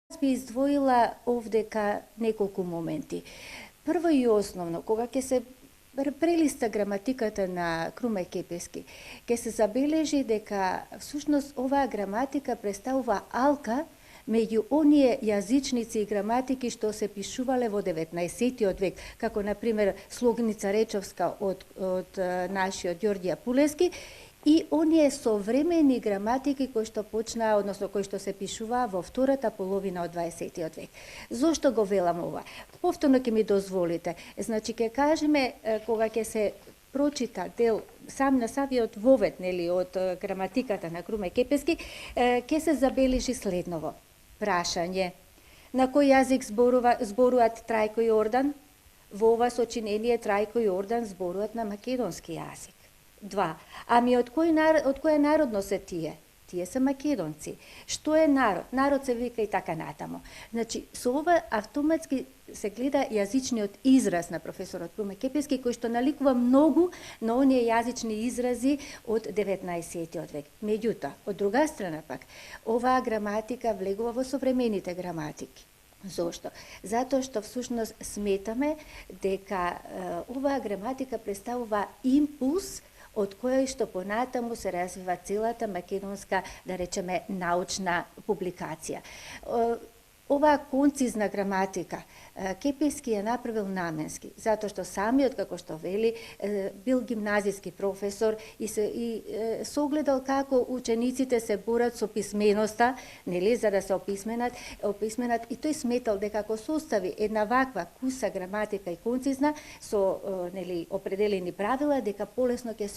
Би издвоила овдека неколку моменти. Прво и основно, кога ќе се прелиста граматиката на Круме Кепески, ќе се забележи дека всушност оваа граматика представува алка меѓу оние јазичници и граматики што се пишувале во 19 век, како на пример слогница речовска од нашиот Ѓорѓе Апулески, и оние современи граматики кои што почнаа, односно кои што се пишуваа во втората половина од 20 век. Зошто го велам ова? Повторно ќе ми дозволите. Значи, ќе кажеме, кога ќе се прочита дел сам на самиот вовед, нели, од граматиката на Круме Кепески, ќе се забележи следново. Прашање. На кој јазик зборуваат Трајко и Ордан? Во ова сочинение Трајко и Ордан зборуваат на македонски јазик. 2. Ами од која народност се тие? Тие се македонци. Што е народ? Народ се вика и така натаму. Значи, со ова автоматски се гледа јазичниот израз на професорот Круме Кепески, кој што наликува многу на оние јазични изрази од 19 век. Меѓутоа, од друга страна пак, оваа граматика влегува во современите граматики. Зошто? Затоа што всушност сметаме дека оваа граматика представува импулс од која што понатаму се развива целата македонска, да речеме, научна публикација. Оваа концизна граматика Кепески ја направил наменски, затоа што самиот, како што вели, бил гимназиски професор и согледал како учениците се борат со писменоста, нели, за да се описменат, и тој сметал дека ако состави една ваква куса граматика и концизна со нели определени правила, дека полесно ќе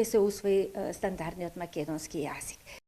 се усвои стандардниот македонски јазик.